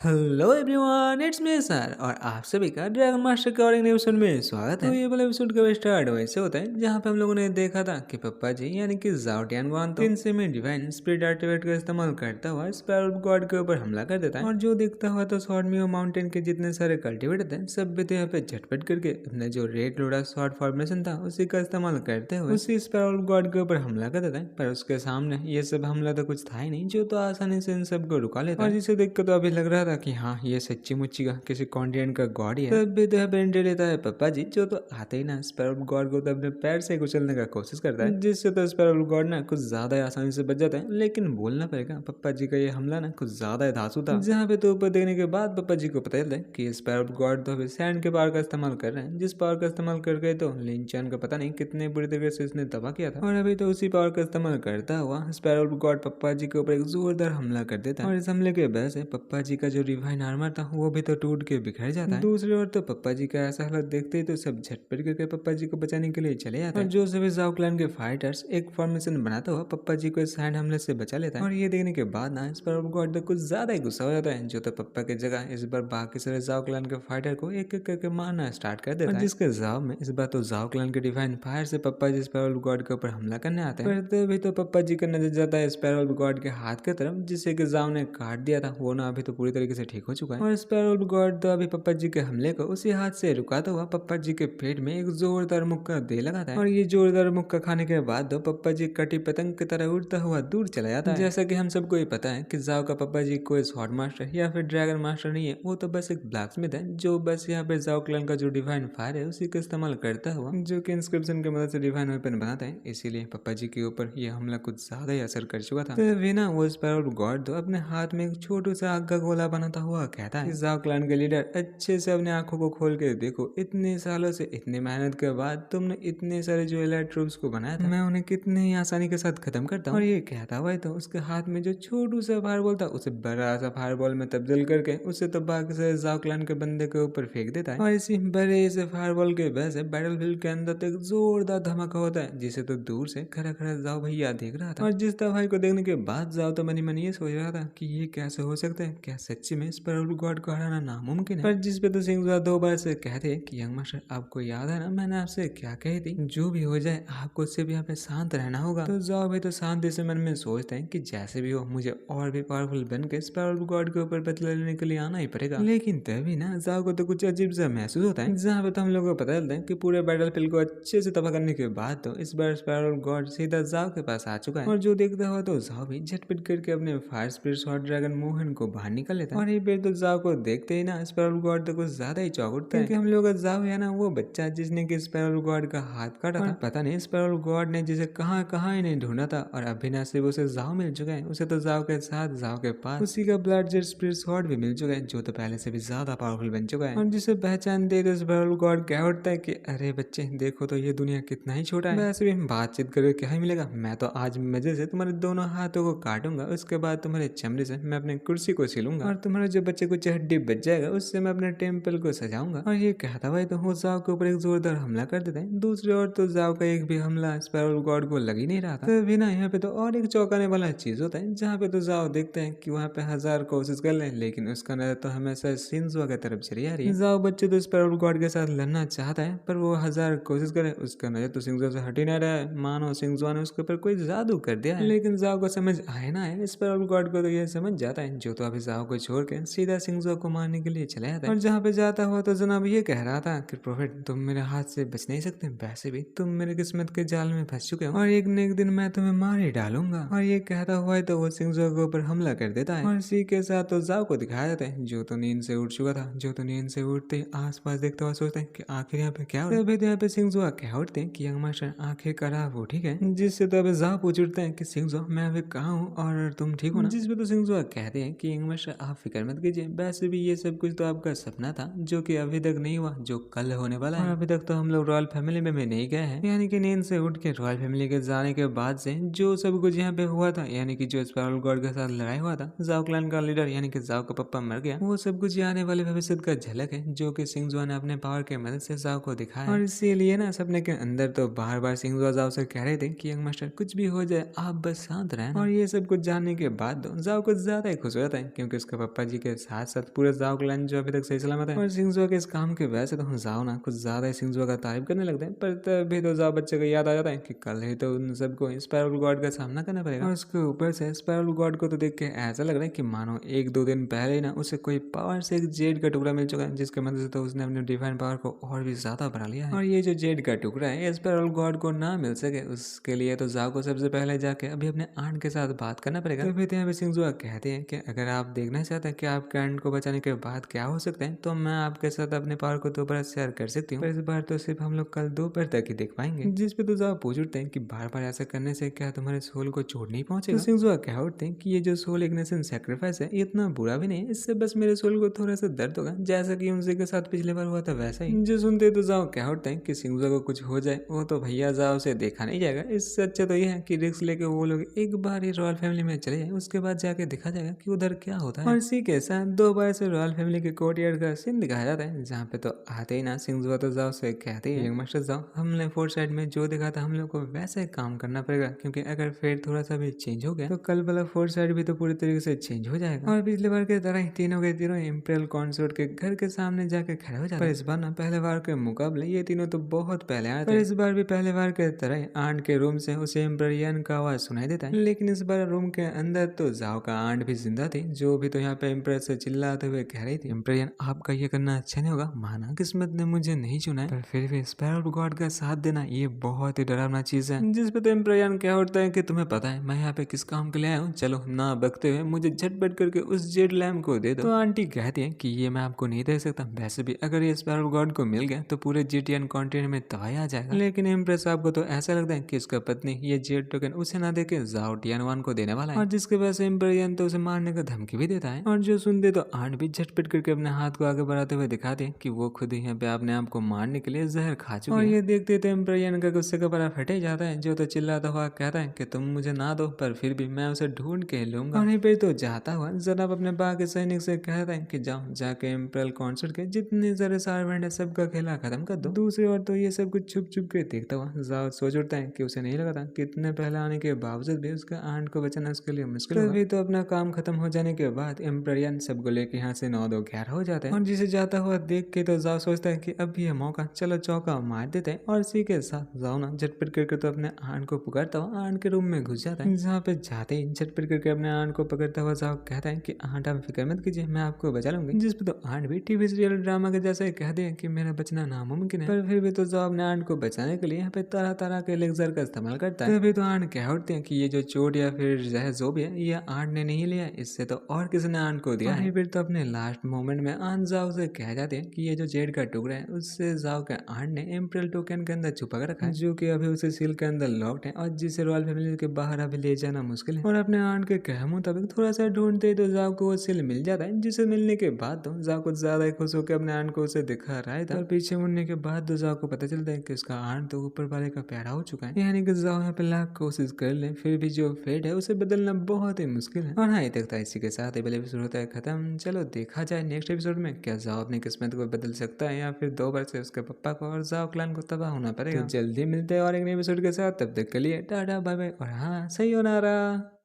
Hello everyone, it's me sir और आप सभी का ड्रैगन मास्टर के और एक नए एपिसोड में स्वागत है। तो ये वाला एपिसोड कब स्टार्ट हुआ ऐसे होता है जहाँ पे हम लोगों ने देखा था कि पप्पा जी यानी कि ज़ाओ टियानवान तो 3 डिवाइन स्पिरिट आर्टिफैक्ट का इस्तेमाल करता हुआ स्पैरो गॉड के ऊपर हमला कर देता है। और जो दिखता हुआ तो स्वॉर्ड मियो माउंटेन के जितने सारे कल्टिवेटर थे सब भी तो यहाँ पे झटपट करके अपने जो रेड लोडा स्वॉर्ड फॉर्मेशन था उसी का इस्तेमाल करते हुए उसी स्पैरो गॉड के ऊपर हमला कर देता है। पर उसके सामने ये सब हमला तो कुछ था ही नहीं जो तो आसानी से इन सबको रुका लेता है। और जिसे देख कर तो अभी लग रहा था कि हाँ ये सच्ची मुच्ची का किसी कॉन्टिनेंट का गॉड ही है। तब भी तो यहाँ पे एंट्री लेता है पप्पा जी जो तो आते ही ना स्पैरो गॉड को तो अपने पैर से कुचलने का कोशिश करता है, जिससे तो स्पैरो गॉड ना कुछ ज्यादा आसानी से बच जाता है। लेकिन बोलना पड़ेगा पप्पा जी का ये हमला ना कुछ ज्यादा धांसू था। जहाँ पे तो ऊपर देखने के बाद पप्पा जी को पता चलता है कि स्पैरो गॉड तो अभी सैंड के पावर का इस्तेमाल कर रहे हैं, जिस पावर का इस्तेमाल कर गए तो लिंचन का पता नहीं कितने बुरी तरीके से इसने तबाह किया था। और अभी तो उसी पावर का इस्तेमाल करता हुआ स्पैरो गॉड पप्पा जी के ऊपर एक जोरदार हमला कर देता है। और इस हमले के वजह से पप्पा जी का जो रिवाइन आर्मर था वो भी तो टूट के बिखर जाता है। दूसरी ओर तो पप्पा जी का ऐसा हालत देखते ही तो सब झटपट करके पप्पा जी को बचाने के लिए चले जाते हैं। और जो सभी जाओ क्लैन के फाइटर्स एक फॉर्मेशन बनाता हुआ पप्पा जी को इस हैंड हमले से बचा लेता है। और ये देखने के बाद ना स्पैरो गॉड तो कुछ ज्यादा ही गुस्सा हो जाता है, जो तो पप्पा की जगह इस बार बाकी सारे जाओ क्लैन के फाइटर को एक एक करके मारना स्टार्ट कर देता है। जिसके जाओ में इस बार तो जाओ क्लैन के डिवाइन फायर से पप्पा जी स्पैरो गॉड के ऊपर हमला करने आते हैं। पर तभी तो पप्पा जी का नजर जाता है स्पैरो गॉड के हाथ की तरफ, जिसे कि जाओ ने काट दिया था। वो ना अभी तो पूरी तरीके से ठीक हो चुका है। और स्पैरो गॉड तो अभी पप्पा जी के हमले को उसी हाथ से रुकाता हुआ पप्पा जी के पेट में एक जोरदार मुक्का दे लगाता है। और ये जोरदार मुक्का खाने के बाद तो पप्पा जी कटी पतंग की तरह उड़ता हुआ दूर चला जाता है। जैसा कि हम सबको ही पता है कि जाओ का पप्पा जी कोई स्वॉर्ड मास्टर या फिर ड्रैगन मास्टर नहीं है, वो तो बस एक ब्लैकस्मिथ है जो बस यहाँ पे जाओ क्लैन का जो डिवाइन फायर है उसी का इस्तेमाल करता हुआ जो कि इंस्क्रिप्शन की मदद से डिवाइन वेपन बनाता है। इसीलिए पप्पा जी के ऊपर यह हमला कुछ ज्यादा ही असर कर चुका था। तभी ना वो स्पैरो गॉड तो अपने हाथ में एक छोटू सा आग का गोला बनाता हुआ कहता है, जाओ क्लैन के लीडर अच्छे से अपने आंखों को खोल के देखो, इतने सालों से इतनी मेहनत के बाद तुमने इतने सारे जो एलाइट ट्रूप्स को बनाया था, मैं उन्हें कितने ही आसानी के साथ खत्म करता हूँ। और ये कहता हुआ तो उसके हाथ में जो छोटू सा फायरबॉल था उसे बड़ा सा फायरबॉल में तब्दील करके उसे तो बाकी से जाओ क्लैन के बंदे के ऊपर फेंक देता है। और इसी बड़े से फायरबॉल के वजह से बैटलफील्ड के अंदर तो एक जोरदार धमाका होता है, जिसे तो दूर से खड़ा खड़ा जाओ भैया देख रहा था। और जिस तबाही को देखने के बाद जाओ तो मन ये सोच रहा था कि ये कैसे हो सकता है, क्या सच्ची में स्पैरो गॉड को हराना नामुमकिन है। पर जिस पे तो सिंह दो बार से कहते कि यंग मास्टर आपको याद है ना मैंने आपसे क्या कही थी, जो भी हो जाए आपको सिर्फ यहाँ पे शांत रहना होगा। तो जाओ भाई तो शांति से मन में सोचते हैं कि जैसे भी हो मुझे और भी पावरफुल बन के स्पैरो गॉड के ऊपर बदला लेने के लिए आना ही पड़ेगा। लेकिन तभी ना जाओ को तो कुछ अजीब सा महसूस होता है, जहाँ पे तो हम लोगों को पता चलता है कि पूरे बैटलफील्ड को अच्छे से तबाह करने के बाद तो इस बार स्पैरो गॉड सीधा जाओ के पास आ चुका है। और जो देखता हुआ तो जाओ भी झटपट करके अपने fire spirit sword dragon Mohan को बाहर निकल लेता है। और ये पेड़ तो जाओ को देखते ही ना स्पैरो गॉड तो कुछ ज्यादा ही चौंक उठता है, क्योंकि हम लोग का जाओ है ना वो बच्चा जिसने कि स्पैरो गॉड का हाथ काटा था। पता नहीं स्पैरो गॉड ने जिसे कहाँ कहाँ ही नहीं ढूंढा था, और अभी ना सिर्फ उसे जाओ मिल चुका है, उसे तो जाओ के साथ जाओ के पास उसी का ब्लड जेट स्पिरिट स्वॉर्ड भी मिल चुका है, जो तो पहले से भी ज्यादा पावरफुल बन चुका है। और जिसे पहचान दे तो स्पैरो गॉड क्या उठता है कि अरे बच्चे देखो तो ये दुनिया कितना ही छोटा है, वैसे भी बातचीत करके क्या ही मिलेगा, मैं तो आज मजे से तुम्हारे दोनों हाथों को काटूंगा, उसके बाद तुम्हारे चमड़े से मैं अपनी कुर्सी को सिलूंगा, और तुम्हारे जो बच्चे कुछ हड्डी बच जाएगा उससे मैं अपने टेम्पल को सजाऊंगा। और ये कहता भाई तो वो जाओ के ऊपर एक जोरदार हमला कर देता है। दूसरी ओर तो जाओ का एक भी हमला स्पैरो गॉड को लग ही नहीं रहा था। तभी ना यहाँ पे तो और एक चौंकाने वाला चीज होता है, जहाँ पे तो जाओ देखते हैं कि वहाँ पे 1000 कोशिश कर ले, लेकिन उसका नजर तो हमेशा शिंजुआ की तरफ चली आ रही है। जाओ बच्चे तो स्पैरो गॉड के साथ लड़ना चाहता है, पर वो 1000 कोशिश करे उसका नजर तो शिंजुआ से हट ही नहीं रहा है, मानो शिंजुआ ने उसके ऊपर कोई जादू कर दिया है। लेकिन जाओ को समझ आए ना है स्पैरो गॉड को तो यह समझ जाता है, जो तो अभी जाओ को छोड़ के सीधा शिंजुआ को मारने के लिए चला जाता है। और जहाँ पे जाता हुआ तो जनाब ये कह रहा था कि प्रोफेट तुम मेरे हाथ से बच नहीं सकते, वैसे भी तुम मेरे किस्मत के जाल में फंस चुके हो और एक न एक दिन मैं तुम्हें मार ही डालूंगा। और ये कहता हुआ तो वो शिंजुआ के ऊपर हमला कर देता है। और इसी के साथ तो जाओ को दिखाया जाता है, जो तो नींद से उठ चुका था, जो तो नींद से उठते ही आसपास देखता हुआ सोचते हैं कि आखिर यहाँ पे क्या हो रहा है। यहाँ पे शिंजुआ क्या उठते हैं कि यंग मास्टर आंखें खराब हो ठीक है, जिससे तो अभी जाओ पूछ उठते हैं कि शिंजुआ मैं अभी कहाँ हूँ और तुम ठीक हो ना। जिसपे तो शिंजुआ कहते हैं कि यंग मास्टर आप फिक्र मत कीजिए, वैसे भी ये सब कुछ तो आपका सपना था जो कि अभी तक नहीं हुआ, जो कल होने वाला है। और अभी तक तो हम लोग रॉयल फैमिली में भी नहीं गए हैं, यानी कि नींद से उठ के रॉयल फैमिली के जाने के बाद से जो सब कुछ यहाँ पे हुआ था, यानी कि जो स्पैरो गॉड के साथ लड़ाई हुआ था, जाओ क्लैन का लीडर यानी कि जाओ का पप्पा मर गया, वो सब कुछ आने वाले भविष्य का झलक है जो कि शिंजुआ ने अपने पावर के मदद से जाओ को दिखाया। और इसीलिए ना सपने के अंदर तो बार बार शिंजुआ जाओ से कह रहे थे कि यंग मास्टर कुछ भी हो जाए आप बस शांत रहना। और ये सब कुछ जानने के बाद जाओ कुछ ज्यादा ही खुश हो जाता है, क्योंकि उसका पापा जी के साथ साथ पूरे जाओ क्लैन जो अभी तक सही सलामत है। और सिंजुआ के इस काम की वजह से तो जाओ ना कुछ ज्यादा ही सिंजुआ का तारीफ करने लगते हैं, पर तभी तो जाओ बच्चे को याद आ जाता है कि कल ही तो उन सबको स्पाइरल गॉड का सामना करना पड़ेगा। और उसके ऊपर से स्पाइरल गॉड को तो देख के ऐसा लग रहा है कि मानो 1-2 दिन पहले ही ना उसे कोई पावर से एक जेड का टुकड़ा मिल चुका है, जिसके मदद से तो उसने अपने डिवाइन पावर को और भी ज्यादा बढ़ा लिया है। और ये जो जेड का टुकड़ा है स्पाइरल गॉड को ना मिल सके उसके लिए तो जाओ को सबसे पहले जाके अभी अपने आंट के साथ बात करना पड़ेगा। तो फिर यहाँ पे सिंजुआ कहते हैं कि अगर आप देखना चाहते हैं कि आपके आंट को बचाने के बाद क्या हो सकता है तो मैं आपके साथ अपने पावर को दोबारा शेयर कर सकती हूँ, पर इस बार तो सिर्फ हम लोग कल दोपहर तक ही देख पाएंगे। जिस पे तो जाओ पूछ उठते हैं कि बार बार ऐसा करने से क्या तुम्हारे सोल को चोट नहीं पहुंचेगा। तो सिंजुआ कह उठते हैं कि ये जो सोल इग्निशन सैक्रिफाइस है इतना बुरा भी नहीं है, इससे बस मेरे सोल को थोड़ा सा दर्द होगा जैसा कि उनसे के साथ पिछले बार हुआ था वैसा ही। जो सुनते तो जाओ कह उठते हैं कि सिंजुआ को कुछ हो जाए वो तो भैया जाओ से देखा नहीं जाएगा, इससे अच्छा तो ये है कि रिस्क लेके वो लोग एक बार ही रॉयल फैमिली में चले जाए, उसके बाद जाके देखा जाएगा कि उधर क्या होता है। और इसी के साथ दोबारा से रॉयल फैमिली के कोर्टयार्ड का सीन दिखाया जाता है, जहाँ पे तो आते ही ना सिंजुआ तो जाओ से कहते हैं मास्टर जाओ हमने फोर्थ साइड में जो देखा था हम लोग को वैसे काम करना पड़ेगा, क्योंकि अगर फेट थोड़ा सा भी चेंज हो गया तो कल वाला फोर्थ साइड भी तो पूरी तरीके से चेंज हो जाएगा। और पिछले बार के तरह ही तीनों के तीनों इंपीरियल कॉन्सोर्ट के घर के सामने जाके खड़े हो जाते। पर इस बार ना पहले बार के मुकाबले ये तीनों तो बहुत पहले आए थे, पर इस बार भी पहले बार के तरह आंट के रूम से उसे एम्प्रेरियन का आवाज सुनाई देता है, लेकिन इस बार रूम के अंदर तो जाओ का आंट भी जिंदा थी, जो भी तो यहाँ पे एम्प्रेस से चिल्लाते हुए कह रही थी एम्प्रेरियन आपका ये करना अच्छा नहीं होगा, माना किस्मत ने मुझे नहीं चुना है, पर फिर भी स्पाइरल गॉड का साथ देना ये बहुत ही डरावना चीज है। जिस पे तो एम्प्रेरियन क्या उठता है कि तुम्हें पता है मैं यहाँ पे किस काम के लिए आया हूँ, चलो ना बकते हुए मुझे झटपट करके उस जेड लैम्प को दे दो। तो आंटी कहती है कि ये मैं आपको नहीं दे सकता, वैसे भी अगर ये स्पाइरल गॉड को मिल गया तो पूरे जीटीएन कॉन्टिनेंट में तबाही आ जाएगा। लेकिन इम्प्रेस आपको तो ऐसा लगता है कि इसका पत्नी ये जेड टोकन उसे ना देके जाओ टियानवान को देने वाला है, और जिसके वजह से इम्पेरियन तो उसे मारने का धमकी भी देता है। और जो सुनते तो आंट भी झटपट करके अपने हाथ को आगे बढ़ाते हुए दिखाते कि वो खुद ही यहाँ पे अपने आप को मारने के लिए जहर खा चुकी है। और ये देखते तो इम्पेरियन का गुस्से का बड़ा फटे जाता है, जो तो चिल्लाता हुआ कहता है कि तुम मुझे ना दो पर फिर भी मैं उसे ढूंढ के लूंगा। वहीं पे तो जाता हुआ जनाब अपने बाकी सैनिक से कहता है कि जाओ जाके इम्पेरियल कॉन्सर्ट के जितने सारे सार्वेंट है सबका खेला खत्म कर दो। दूसरी ओर तो ये सब कुछ छुप छुप के देखता हुआ जाओ सोच उठता है कि उसे नहीं लगा था कि इतने पहले आने के बावजूद भी उसका आंट को बचाना उसके लिए मुश्किल होगा। तभी तो अपना काम खत्म हो जाने के बाद एम्प्रेरियन सबको लेके यहाँ से 9-2-11 हो जाते हैं, और जिसे जाता हुआ देख के तो जाओ सोचता है कि अब ये मौका चलो चौका मार देते हैं। और इसी के साथ जाओ ना झटपट करके तो अपने आंट को पुकारता हुआ आंट के रूम में घुस जाता है, जहाँ पे जाते ही झटपट करके अपने आंट को पकड़ता हुआ जाओ कहता है कि आंट आप फिक्र मत कीजिए मैं आपको बचा लूंगी। जिस पे तो आंट भी टीवी सीरियल ड्रामा के जैसे कह दे कि मेरा बचना नामुमकिन है, पर फिर भी तो जाओ अपने आंट को बचाने के लिए यहाँ पे तरह तरह के एलेक्सर का इस्तेमाल करता है। तभी तो आंट कह उठते हैं कि ये जो चोट या फिर जहर जो भी है ये आंट ने नहीं लिया, इससे तो और किसी ने आंट को दिया है। फिर तो अपने लास्ट मोमेंट में आंट जाओ से कह जाते हैं कि ये जो जेड का टुकड़ा है उससे जाओ के आंट ने इम्पेरियल टोकन के अंदर छुपा कर रखा है, जो कि अभी उसे सील के अंदर लॉक्ड है और जिसे रॉयल फैमिली के बाहर अभी ले जाना मुश्किल है। और अपने आंट के कहे मुताबिक थोड़ा सा ढूंढते तो जाओ को वो सील मिल जाता है, जिसे मिलने के बाद तो जाओ कुछ ज्यादा ही खुश होकर अपने आंट को उसे दिखा रहा था। और पीछे मुड़ने के बाद तो जाओ को पता चलता है कि उसका आंट तो ऊपर वाले का प्यारा हो चुका है, यानी कि जाओ यहाँ पे लाख कोशिश कर ले फिर भी जो फेट है उसे बदलना बहुत ही मुश्किल है। और हाँ ये तक था, इसी के साथ पहले एपिसोड होता है खत्म। चलो देखा जाए नेक्स्ट एपिसोड में क्या जाओ अपनी किस्मत को बदल सकता है या फिर 2 बार से उसके पप्पा को और जाओ क्लान को तबाह होना पड़ेगा। तो जल्दी मिलते हैं और एक नए एपिसोड के साथ, तब तक के लिए टाटा बाय बाय और हाँ सही होना रहा।